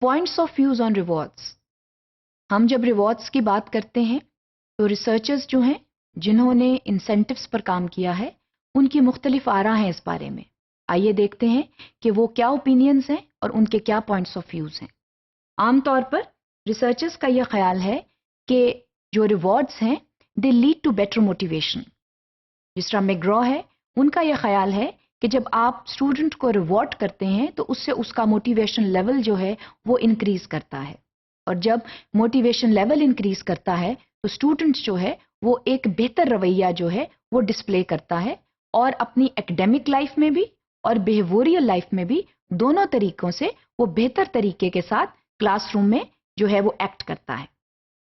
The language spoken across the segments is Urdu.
Points of views on rewards. ہم جب ریوارڈس کی بات کرتے ہیں تو ریسرچرز جو ہیں جنہوں نے انسینٹیوز پر کام کیا ہے ان کی مختلف آراء ہیں اس بارے میں. آئیے دیکھتے ہیں کہ وہ کیا اوپینینز ہیں اور ان کے کیا پوائنٹس آف ویوز ہیں. عام طور پر ریسرچرز کا یہ خیال ہے کہ جو ریوارڈس ہیں they lead to better motivation. جس طرح میگرو ہے ان کا یہ خیال ہے کہ جب آپ اسٹوڈنٹ کو ریوارڈ کرتے ہیں تو اس سے اس کا موٹیویشن لیول جو ہے وہ انکریز کرتا ہے. اور جب موٹیویشن لیول انکریز کرتا ہے تو اسٹوڈنٹ جو ہے وہ ایک بہتر رویہ جو ہے وہ ڈسپلے کرتا ہے اور اپنی ایکڈیمک لائف میں بھی اور بیہیویئرل لائف میں بھی دونوں طریقوں سے وہ بہتر طریقے کے ساتھ کلاس روم میں جو ہے وہ ایکٹ کرتا ہے.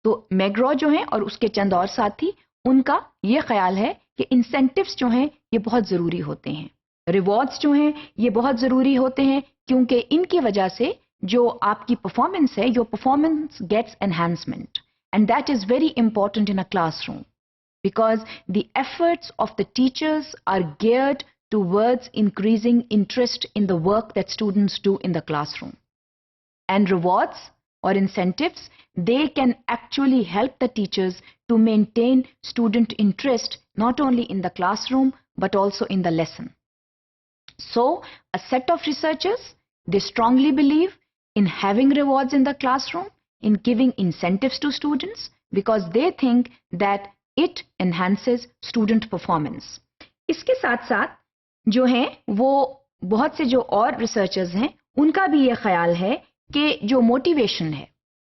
تو میگرو جو ہیں اور اس کے چند اور ساتھی ان کا یہ خیال ہے کہ انسینٹیوز جو ہیں یہ بہت ضروری ہوتے ہیں. ریوارڈز جو ہیں یہ بہت ضروری ہوتے ہیں کیونکہ ان کی وجہ سے جو آپ کی پرفارمنس ہے your performance gets enhancement and that is very important in a classroom because the efforts of the teachers are geared towards increasing interest in the work that students do in the classroom. And rewards or incentives, they can actually help the teachers to maintain student interest not only in the classroom but also in the lesson. So, a set of researchers, they strongly believe in having rewards in the classroom, in giving incentives to students because they think that it enhances student performance. اس کے ساتھ ساتھ جو ہیں وہ بہت سے جو اور ریسرچرز ہیں ان کا بھی یہ خیال ہے کہ جو موٹیویشن ہے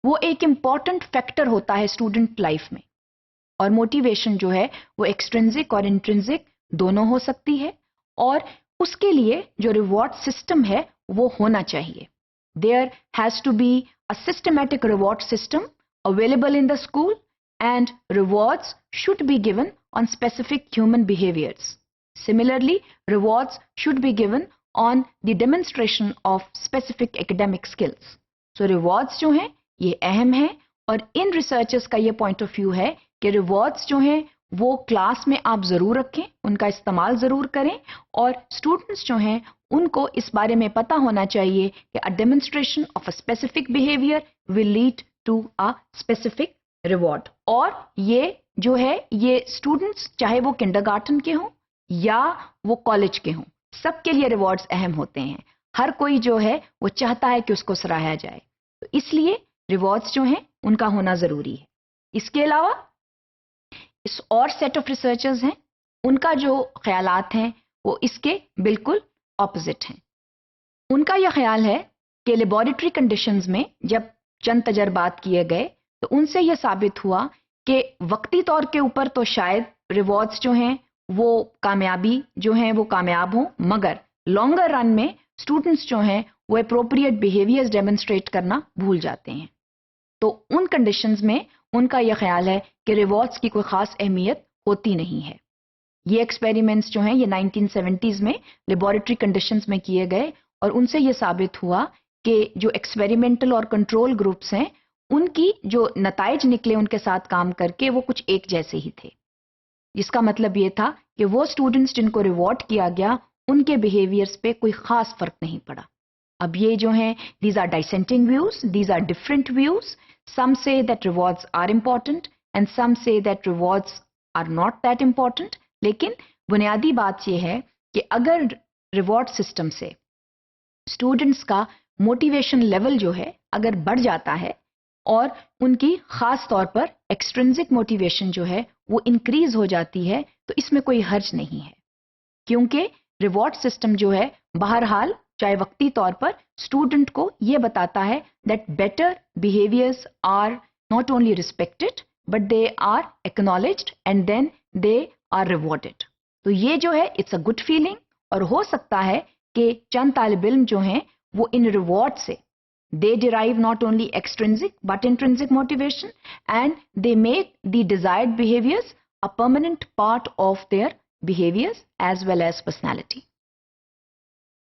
وہ ایک امپورٹنٹ فیکٹر ہوتا ہے اسٹوڈنٹ لائف میں. اور موٹیویشن جو ہے وہ ایکسٹرنزک اور انٹرنزک دونوں ہو سکتی ہے اور اس کے لیے جو ریوارڈ سسٹم ہے وہ ہونا چاہیے. There has to be a systematic reward system available in the school and rewards should be given on specific human behaviors. Similarly, rewards should be given on the demonstration of specific academic skills. So rewards جو ہیں یہ اہم ہیں اور ان ریسرچرز کا یہ پوائنٹ آف ویو ہے کہ ریوارڈس جو ہیں وہ کلاس میں آپ ضرور رکھیں, ان کا استعمال ضرور کریں اور اسٹوڈنٹس جو ہیں ان کو اس بارے میں پتہ ہونا چاہیے کہ a demonstration of a specific behavior will lead to a specific reward. اور یہ جو ہے یہ اسٹوڈنٹس چاہے وہ کنڈرگارٹن کے ہوں یا وہ کالج کے ہوں سب کے لیے ریوارڈز اہم ہوتے ہیں. ہر کوئی جو ہے وہ چاہتا ہے کہ اس کو سراہا جائے, تو اس لیے ریوارڈز جو ہیں ان کا ہونا ضروری ہے. اس کے علاوہ اس اور سیٹ آف ریسرچرز ہیں ان کا جو خیالات ہیں وہ اس کے بالکل اپوزٹ ہیں. ان کا یہ خیال ہے کہ لیبارٹری کنڈیشنز میں جب چند تجربات کیے گئے تو ان سے یہ ثابت ہوا کہ وقتی طور کے اوپر تو شاید ریوارڈز جو ہیں وہ کامیابی جو ہیں وہ کامیاب ہوں مگر لانگر رن میں اسٹوڈنٹس جو ہیں وہ اپروپریٹ بیہیویئرز ڈیمونسٹریٹ کرنا بھول جاتے ہیں. تو ان کنڈیشنز میں ان کا یہ خیال ہے کہ ریوارڈز کی کوئی خاص اہمیت ہوتی نہیں ہے. یہ ایکسپیریمنٹس جو ہیں یہ 1970s میں لیبارٹری کنڈیشنز میں کیے گئے اور ان سے یہ ثابت ہوا کہ جو ایکسپیریمنٹل اور کنٹرول گروپس ہیں ان کی جو نتائج نکلے ان کے ساتھ کام کر کے وہ کچھ ایک جیسے ہی تھے. جس کا مطلب یہ تھا کہ وہ اسٹوڈنٹس جن کو ریوارڈ کیا گیا ان کے بیہیویئرز پہ کوئی خاص فرق نہیں پڑا. اب یہ جو ہیں these are dissenting views, these are different views. Some say that rewards are important and some say that rewards are not that important. لیکن بنیادی بات یہ ہے کہ اگر ریوارڈ سسٹم سے اسٹوڈنٹس کا موٹیویشن لیول جو ہے اگر بڑھ جاتا ہے اور ان کی خاص طور پر ایکسٹرنزک موٹیویشن جو ہے وہ انکریز ہو جاتی ہے تو اس میں کوئی حرج نہیں ہے کیونکہ ریوارڈ سسٹم جو ہے بہرحال چاہے وقتی طور پر اسٹوڈنٹ کو یہ بتاتا ہے that better behaviours are not only respected but they are acknowledged and then they are rewarded. تو یہ جو ہے اٹس اے گڈ فیلنگ اور ہو سکتا ہے کہ چند طالب علم جو ہیں وہ ان ریوارڈ سے they derive not only extrinsic but intrinsic motivation and they make the desired behaviors a permanent part of their behaviors as well as personality.